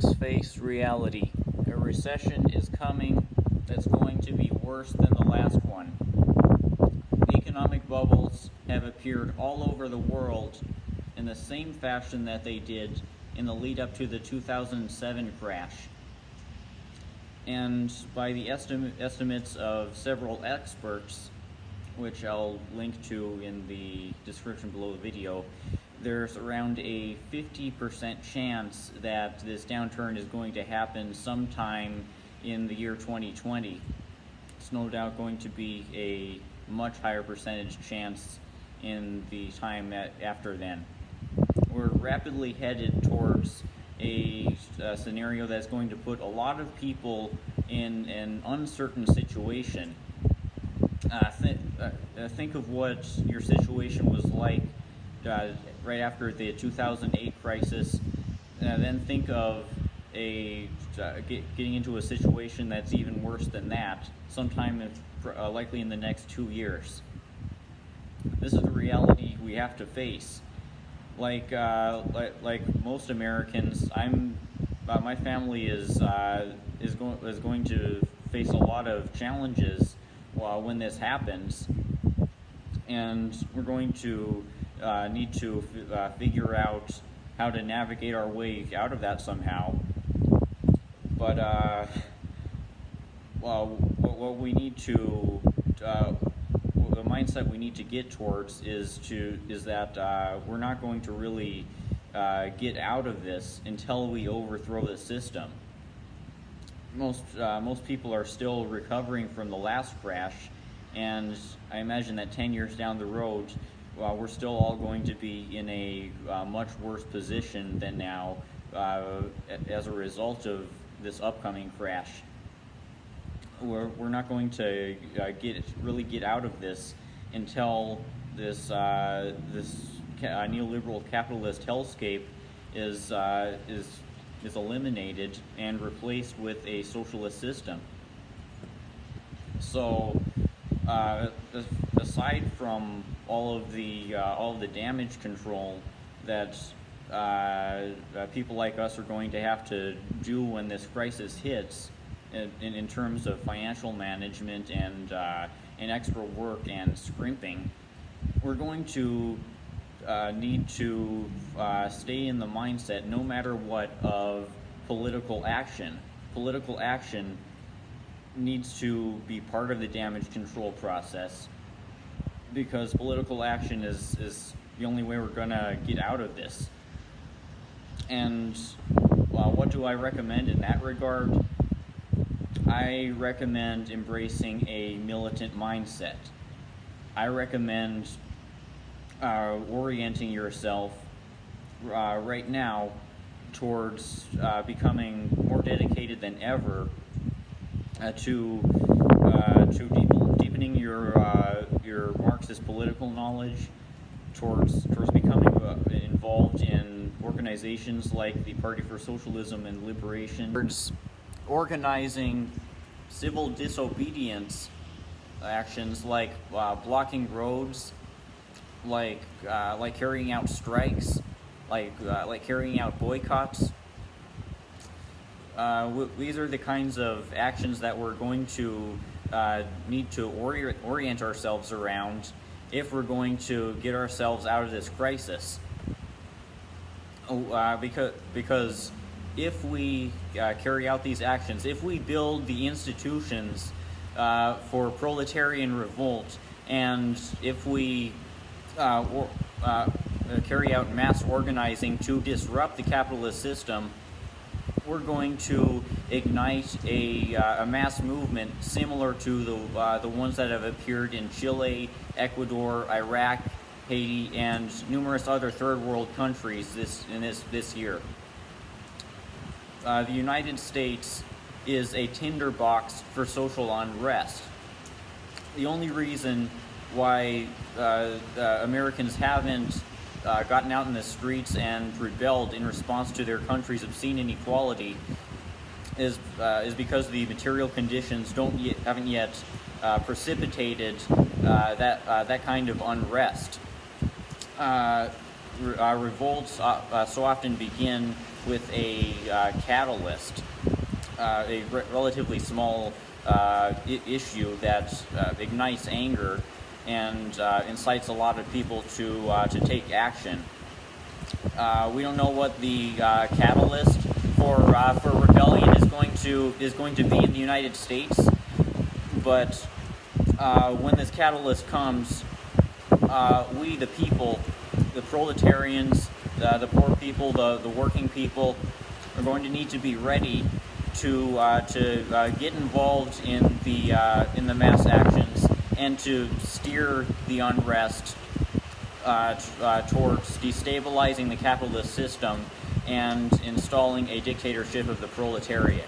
let's face reality. A recession is coming that's going to be worse than the last one. Economic bubbles have appeared all over the world in the same fashion that they did in the lead up to the 2007 crash. And by the estimates of several experts, which I'll link to in the description below the video, there's around a 50% chance that this downturn is going to happen sometime in the year 2020. It's no doubt going to be a much higher percentage chance in the time after then. We're rapidly headed towards a scenario that's going to put a lot of people in an uncertain situation. Think of what your situation was like right after the 2008 crisis, then think of getting into a situation that's even worse than that, sometime likely in the next 2 years. This is the reality we have to face. Like most Americans, my family is going to face a lot of challenges when this happens, and we're going to need to figure out how to navigate our way out of that somehow. But what we need to the mindset we need to get towards is that we're not going to really get out of this until we overthrow the system. Most people are still recovering from the last crash, and I imagine that 10 years down the road, we're still all going to be in a much worse position than now as a result of this upcoming crash. We're not going to really get out of this until this neoliberal capitalist hellscape is eliminated and replaced with a socialist system. So, aside from all of the damage control that people like us are going to have to do when this crisis hits, in terms of financial management and extra work and scrimping, we're going to need to stay in the mindset, no matter what, of political action. Political action needs to be part of the damage control process, because political action is the only way we're going to get out of this. And what do I recommend in that regard? I recommend embracing a militant mindset. I recommend orienting yourself right now towards becoming more dedicated than ever to deepening your Marxist political knowledge, towards becoming involved in organizations like the Party for Socialism and Liberation, towards organizing civil disobedience actions like blocking roads, like carrying out strikes, like carrying out boycotts. These are the kinds of actions that we're going to need to orient ourselves around if we're going to get ourselves out of this crisis. Because if we carry out these actions, if we build the institutions for proletarian revolt, and if we carry out mass organizing to disrupt the capitalist system, we're going to ignite a mass movement similar to the ones that have appeared in Chile, Ecuador, Iraq, Haiti, and numerous other third world countries this year. The United States is a tinderbox for social unrest. The only reason why Americans haven't gotten out in the streets and rebelled in response to their country's obscene inequality is because the material conditions haven't yet precipitated that kind of unrest. revolts so often begin with a catalyst, a relatively small issue that ignites anger and incites a lot of people to take action. We don't know what the catalyst for rebellion is going to be in the United States, but when this catalyst comes, we the people, the proletarians, the poor people, the working people, are going to need to be ready to get involved in the mass actions and to steer the unrest towards destabilizing the capitalist system and installing a dictatorship of the proletariat.